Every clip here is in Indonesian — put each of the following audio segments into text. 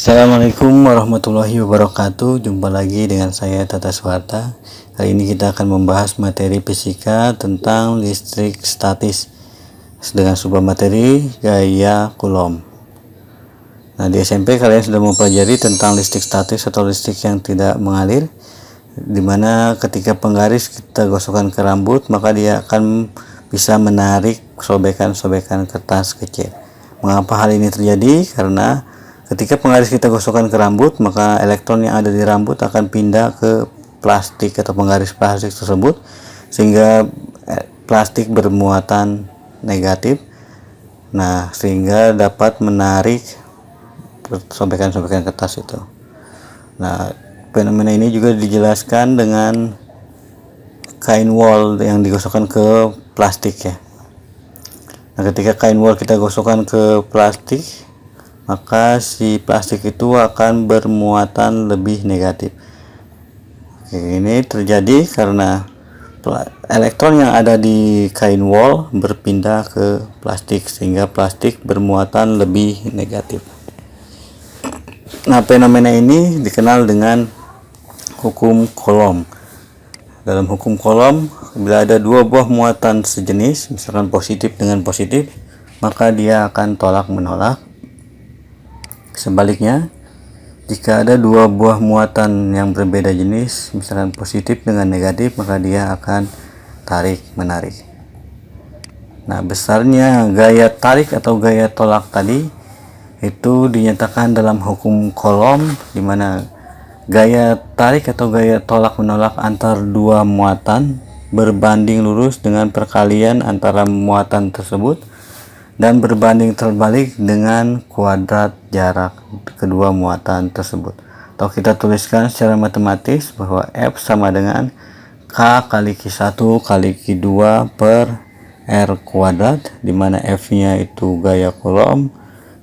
Assalamualaikum warahmatullahi wabarakatuh. Jumpa lagi dengan saya Tata Suharta. Kali ini kita akan membahas materi fisika tentang listrik statis dengan sebuah materi gaya Coulomb. Nah, di SMP kalian sudah mempelajari tentang listrik statis atau listrik yang tidak mengalir, dimana ketika penggaris kita gosokkan ke rambut, maka dia akan bisa menarik sobekan-sobekan kertas kecil. Mengapa hal ini terjadi? Karena ketika penggaris kita gosokkan ke rambut, maka elektron yang ada di rambut akan pindah ke plastik atau penggaris plastik tersebut, sehingga plastik bermuatan negatif. Nah, sehingga dapat menarik sobekan-sobekan kertas itu. Nah, fenomena ini juga dijelaskan dengan kain wol yang digosokkan ke plastik ya. Nah, ketika kain wol kita gosokkan ke plastik, maka si plastik itu akan bermuatan lebih negatif. Ini terjadi karena elektron yang ada di kain wol berpindah ke plastik, sehingga plastik bermuatan lebih negatif. Nah, fenomena ini dikenal dengan hukum Coulomb. Dalam hukum Coulomb, bila ada dua buah muatan sejenis, misalkan positif dengan positif, maka dia akan tolak menolak. Sebaliknya, jika ada dua buah muatan yang berbeda jenis, misalkan positif dengan negatif, maka dia akan tarik menarik. Nah, besarnya gaya tarik atau gaya tolak tadi itu dinyatakan dalam hukum Coulomb, di mana gaya tarik atau gaya tolak menolak antar dua muatan berbanding lurus dengan perkalian antara muatan tersebut dan berbanding terbalik dengan kuadrat jarak kedua muatan tersebut. Atau kita tuliskan secara matematis bahwa F sama dengan K kali Q1 kali Q2 per R kuadrat, di mana F-nya itu gaya Coulomb,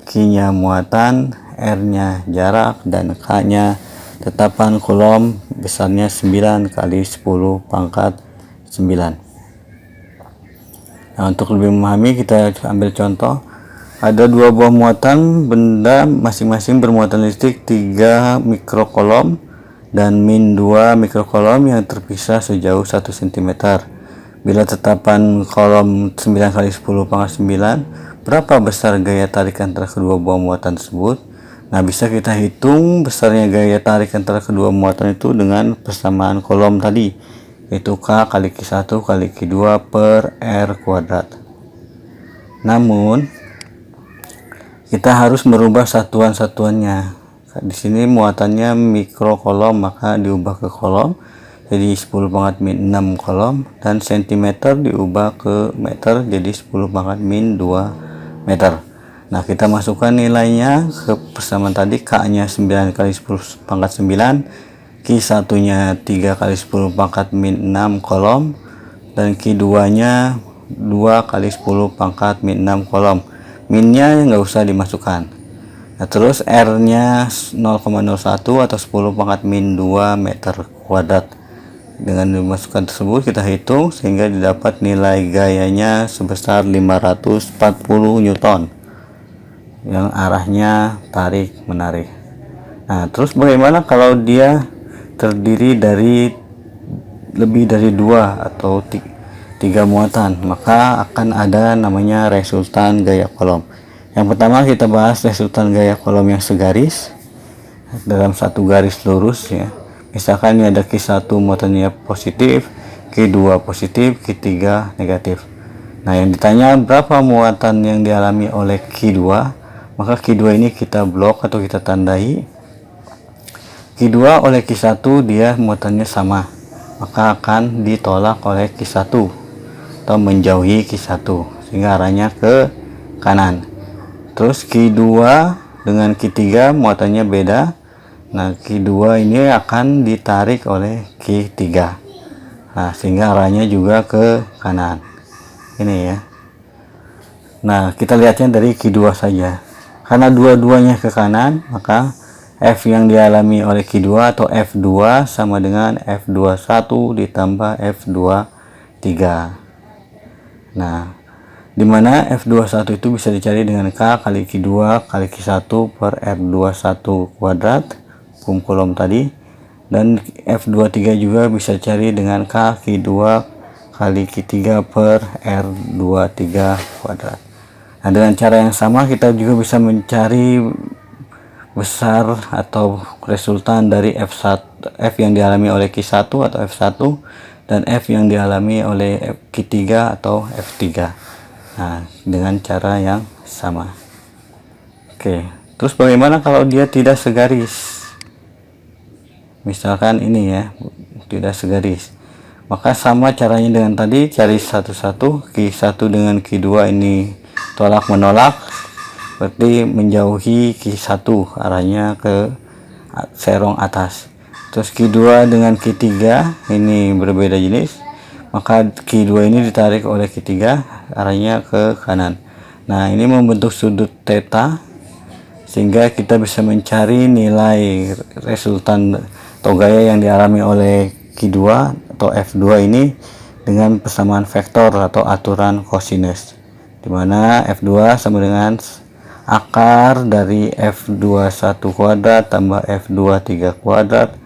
Q-nya muatan, R-nya jarak, dan K-nya tetapan Coulomb besarnya 9 kali 10 pangkat 9. Nah, untuk lebih memahami, kita ambil contoh. Ada dua buah muatan benda masing-masing bermuatan listrik 3 mikrocoulomb dan min 2 mikrocoulomb yang terpisah sejauh 1 cm. Bila tetapan Coulomb 9 kali 10 pangkat 9, berapa besar gaya tarik antara kedua buah muatan tersebut? Nah, bisa kita hitung besarnya gaya tarik antara kedua muatan itu dengan persamaan Coulomb tadi, yaitu K kali Q1 kali Q2 per R kuadrat. Namun kita harus merubah satuan-satuannya. Di sini muatannya mikrocoulomb, maka diubah ke coulomb, jadi 10 pangkat min 6 coulomb, dan cm diubah ke meter, jadi 10 pangkat min 2 meter. Nah, kita masukkan nilainya ke persamaan tadi. K-nya 9 kali 10 pangkat 9, Q1 nya 3 kali 10 pangkat min 6 coulomb, dan Q2 nya 2 kali 10 pangkat min 6 coulomb. Minnya nggak usah dimasukkan. Nah, terus R nya 0,01 atau 10 pangkat min 2 meter kuadrat. Dengan dimasukkan tersebut kita hitung sehingga didapat nilai gayanya sebesar 540 Newton yang arahnya tarik menarik. Nah, terus bagaimana kalau dia terdiri dari lebih dari 2 atau 3 muatan? Maka akan ada namanya resultan gaya Coulomb. Yang pertama kita bahas resultan gaya Coulomb yang segaris dalam satu garis lurus ya. Misalkan ini ada Q1 muatannya positif, Q2 positif, Q3 negatif. Nah, yang ditanya berapa muatan yang dialami oleh Q2, maka Q2 ini kita blok atau kita tandai. Q2 oleh Q1 dia muatannya sama, maka akan ditolak oleh Q1 atau menjauhi Q1 sehingga arahnya ke kanan. Terus Q2 dengan Q3 muatannya beda. Nah, Q2 ini akan ditarik oleh Q3. Nah, sehingga arahnya juga ke kanan. Ini ya. Nah, kita lihatnya dari Q2 saja. Karena dua-duanya ke kanan, maka F yang dialami oleh Q2 atau F2 sama dengan F21 ditambah F23. Nah, dimana F21 itu bisa dicari dengan K kali Q2 kali Q1 per R21 kuadrat hukum Coulomb tadi, dan F23 juga bisa cari dengan K Q2 kali Q3 per R23 kuadrat. Nah, dengan cara yang sama kita juga bisa mencari besar atau resultan dari F yang dialami oleh Q1 atau F1 dan F yang dialami oleh Q3 atau F3. Nah, dengan cara yang sama. Oke, terus bagaimana kalau dia tidak segaris? Misalkan ini ya, tidak segaris. Maka sama caranya dengan tadi, cari satu-satu. Q1 dengan Q2 ini tolak menolak, berarti menjauhi Q1, arahnya ke serong atas. Terus Q2 dengan Q3 ini berbeda jenis, maka Q2 ini ditarik oleh Q3, arahnya ke kanan. Nah, ini membentuk sudut theta, sehingga kita bisa mencari nilai resultan atau gaya yang dialami oleh Q2 atau F2 ini dengan persamaan vektor atau aturan cosinus, dimana F2 sama dengan akar dari F21 kuadrat tambah F23 kuadrat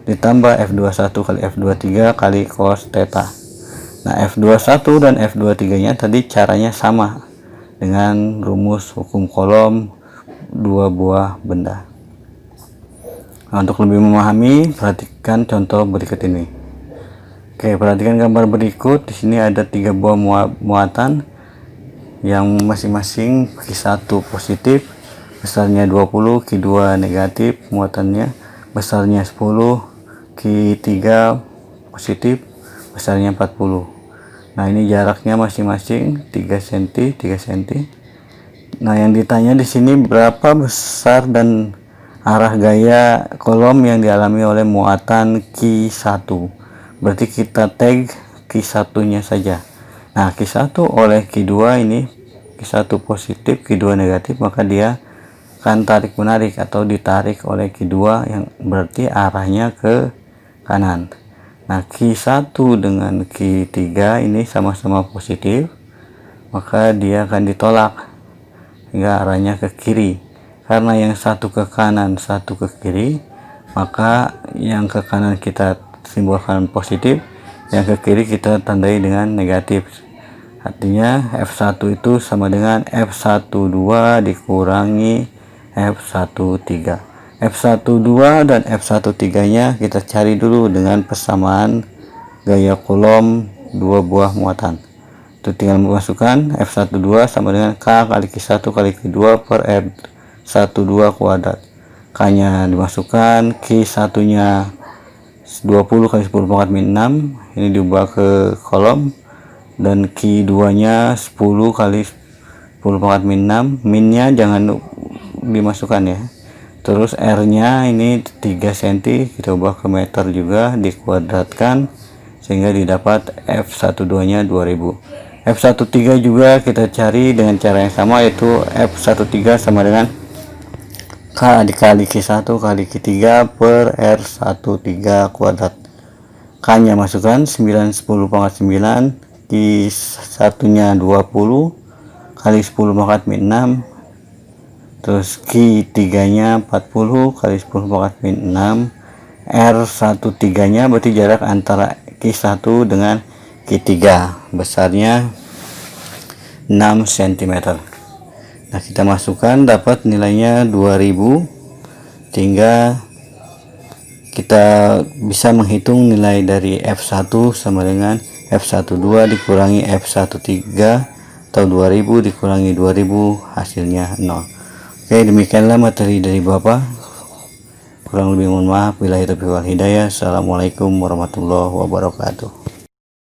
ditambah F21 kali F23 kali cos theta. Nah, F21 dan F23 nya tadi caranya sama dengan rumus hukum Coulomb dua buah benda. Nah, untuk lebih memahami, perhatikan contoh berikut ini. Oke, perhatikan gambar berikut. Di sini ada 3 buah muatan yang masing-masing Q1 positif, besarnya 20, Q2 negatif, muatannya besarnya 10, Q3 positif, besarnya 40. Nah, ini jaraknya masing-masing 3 cm, 3 cm. Nah, yang ditanya di sini berapa besar dan arah gaya Coulomb yang dialami oleh muatan Q1. Berarti kita tag Q1-nya saja. Nah, Q1 oleh Q2 ini, Q1 positif, Q2 negatif, maka dia akan tarik menarik atau ditarik oleh Q2 yang berarti arahnya ke kanan. Nah, Q1 dengan Q3 ini sama-sama positif, maka dia akan ditolak hingga arahnya ke kiri. Karena yang satu ke kanan, satu ke kiri, maka yang ke kanan kita simbolkan positif, yang ke kiri kita tandai dengan negatif. Artinya F1 itu sama dengan F12 dikurangi F13. F12 dan F13 nya kita cari dulu dengan persamaan gaya Coulomb dua buah muatan. Itu tinggal memasukkan F12 sama dengan K kali Q1 kali Q2 per R12 kuadrat. K nya dimasukkan, Q1 nya 20 kali 10 pangkat min 6, ini diubah ke Coulomb, dan Q2 nya 10 kali 10 pangkat min 6, minnya jangan dimasukkan ya. Terus R nya ini 3 cm, kita ubah ke meter juga, dikuadratkan sehingga didapat F12 nya 2000. F13 juga kita cari dengan cara yang sama, yaitu F13 sama dengan K dikali Q1 kali Q3 per R13 kuadrat. K nya masukkan 9 10 pangkat 9, Q1 nya 20 kali 10 pangkat min 6, terus Q3 nya 40 kali 10 pangkat min 6, R13 nya berarti jarak antara Q1 dengan Q3, besarnya 6 cm. Nah, kita masukkan, dapat nilainya 2000, sehingga kita bisa menghitung nilai dari F1 sama dengan F12 dikurangi F13 atau 2000 dikurangi 2000, hasilnya 0. Oke, demikianlah materi dari Bapak. Kurang lebih mohon maaf. Billahi taufiq wal hidayah. Assalamualaikum warahmatullahi wabarakatuh.